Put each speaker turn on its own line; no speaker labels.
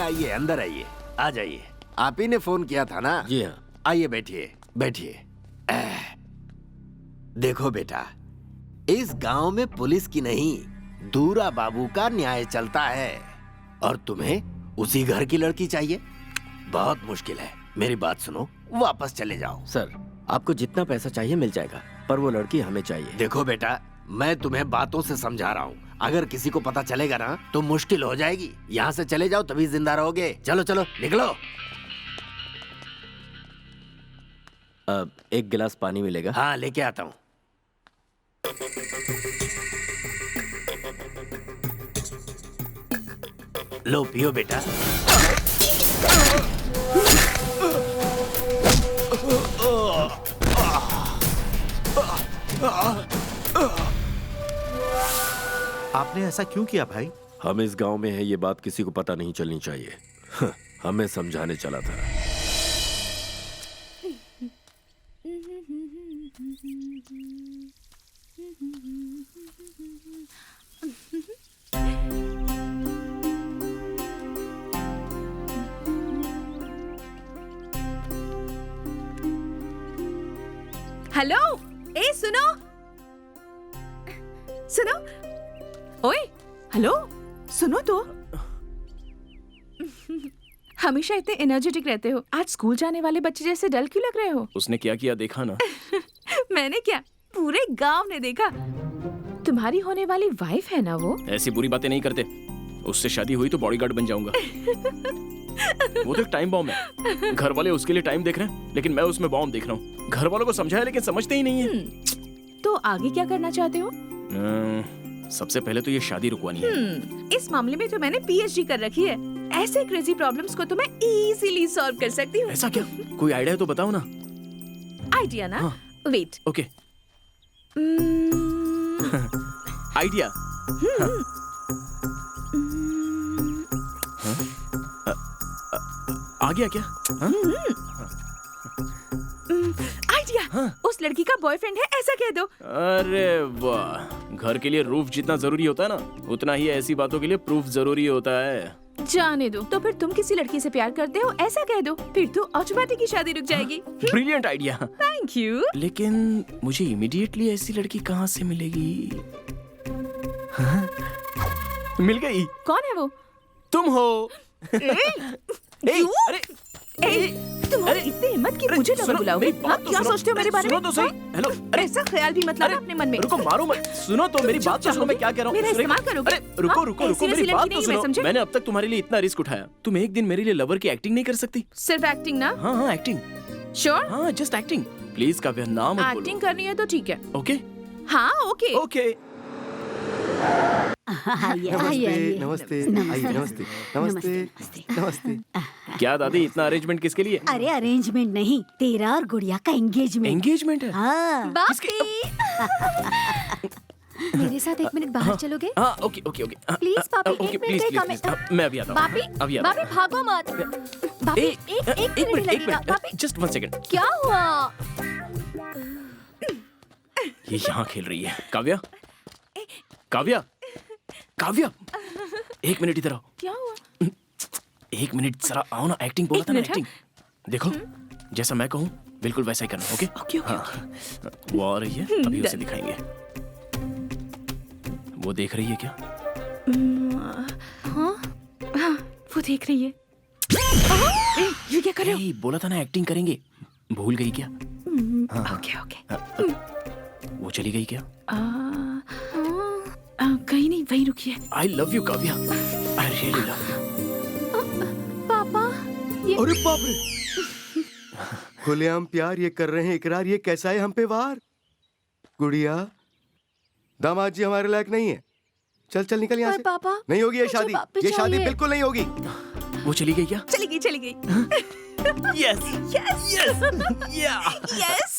आइए अंदर आइए, आ जाइए। आप ही ने फोन किया था ना?
जी हाँ।
आइए बैठिए बैठिए। देखो बेटा, इस गांव में पुलिस की नहीं, दूरा बाबू का न्याय चलता है, और तुम्हें उसी घर की लड़की चाहिए। बहुत मुश्किल है। मेरी बात सुनो, वापस चले जाओ।
सर, आपको जितना पैसा चाहिए मिल जाएगा, पर वो लड़की हमें चाहिए।
देखो बेटा, मैं तुम्हें बातों से समझा रहा हूँ, अगर किसी को पता चलेगा ना तो मुश्किल हो जाएगी। यहाँ से चले जाओ तभी जिंदा रहोगे। चलो चलो निकलो।
एक गिलास पानी मिलेगा?
हाँ लेके आता हूँ। लो पियो बेटा।
आपने ऐसा क्यों किया भाई?
हम इस गांव में हैं, ये बात किसी को पता नहीं चलनी चाहिए। हमें समझाने चला था।
हेलो, ए सुनो सुनो,
ओए, हेलो, सुनो तो। हमेशा इतने एनर्जेटिक रहते हो, आज स्कूल जाने वाले बच्चे जैसे डल क्यों लग रहे हो?
उसने क्या किया देखा ना?
मैंने क्या, पूरे गांव ने देखा। तुम्हारी होने वाली वाइफ है ना वो?
ऐसी बुरी बातें नहीं करते। उससे शादी हुई तो बॉडीगार्ड बन जाऊंगा। वो तो एक टाइम बॉम्ब है। घर वाले उसके लिए टाइम देख रहे हैं, लेकिन मैं उसमें बॉम्ब देख रहा हूँ। घर वालों को समझाया लेकिन समझते ही नहीं है।
तो आगे क्या करना चाहते हो?
सबसे पहले तो ये शादी रुकवानी है।
इस मामले में तो मैंने पीएचडी कर रखी है। ऐसे क्रेजी प्रॉब्लम्स को तो मैं इजीली सॉल्व कर सकती हूँ।
ऐसा क्या? कोई आइडिया तो बताओ ना।
आइडिया ना? वेट।
ओके। आइडिया। आ गया क्या?
आइडिया। उस लड़की का बॉयफ्रेंड है ऐसा कह दो।
अरे वाह, घर के लिए रूफ जितना जरूरी होता है ना, उतना ही ऐसी बातों के लिए प्रूफ जरूरी होता है।
जाने दो। तो फिर तुम किसी लड़की से प्यार करते हो ऐसा कह दो, फिर तो ऑटोमेटिक ही शादी रुक जाएगी।
Brilliant idea.
Thank you.
लेकिन मुझे इमीडिएटली ऐसी लड़की कहाँ से मिलेगी? हाँ? मिल गई।
कौन है वो?
तुम हो।
तुम्हारी इतनी हिम्मत कि मुझे लगा बुलाओगे? आप क्या सोचते हो मेरे बारे में?
सुनो तो सही। हेलो,
ऐसा ख्याल भी मत लाना अपने मन में।
रुको, मारो मत। सुनो तो मेरी बात तो सुनो, मैं क्या कह रहा हूँ।
मेरा इस्तेमाल करोगे?
अरे रुको रुको रुको, मेरी बात तो सुनो। मैंने अब तक तुम्हारे लिए इतना रिस्क उठाया, तुम एक दिन मेरे लिए लवर की एक्टिंग नहीं कर सकती?
सिर्फ एक्टिंग ना?
हाँ हाँ एक्टिंग।
श्योर?
हाँ जस्ट एक्टिंग। प्लीज काव्या, नाम मत बोलो।
एक्टिंग करनी है तो ठीक है।
ओके
हाँ ओके।
ओके।
नमस्ते नमस्ते आइए, नमस्ते नमस्ते नमस्ते।
क्या दादी, इतना अरेंजमेंट किसके लिए?
अरे अरेंजमेंट नहीं, तेरा और गुड़िया का एंगेजमेंट।
एंगेजमेंट है?
हाँ।
मेरे साथ 1 मिनट बाहर चलोगे?
हाँ ओके ओके ओके।
प्लीज पापी,
ओके
1 मिनट का
प्लीज, मैं अभी आता हूँ।
पापी,
अभी आता
पापी भागो मत। पापी एक मिनट लगेगा। पापी
जस्ट 1 सेकंड।
क्या हुआ?
ये यहाँ खेल रही है। काव्या, काव्या, काव्या, 1 मिनट इधर आओ।
क्या हुआ?
1 मिनट जरा आओ ना, एक्टिंग बोला था ना,
मिनट,
एक्टिंग। देखो जैसा मैं कहूँ बिल्कुल वैसा ही करना। Okay
okay okay.
हाँ, वो आ रही है, अभी उसे दिखाएंगे। वो देख रही है क्या?
हाँ हाँ वो देख रही है। ये क्या कर रहे हो?
बोला था ना एक्टिंग करेंगे, भूल गई क्या?
Okay okay.
वो चली गई क्या?
कहीं नहीं, वहीं रुकी है।
I love you Kavya, I really love you.
पापा
अरे बाप रे, खुलेआम प्यार ये कर रहे हैं इकरार, ये कैसा है हम पे वार? गुड़िया, दामाद जी हमारे लायक नहीं है। चल चल निकल यहाँ से।
पापा
नहीं होगी ये
मुझे
शादी,
वापस
ये शादी
चाहिए।
बिल्कुल नहीं होगी।
वो चली गई क्या?
चली गई चली गई।
यस
यस
यस या
यस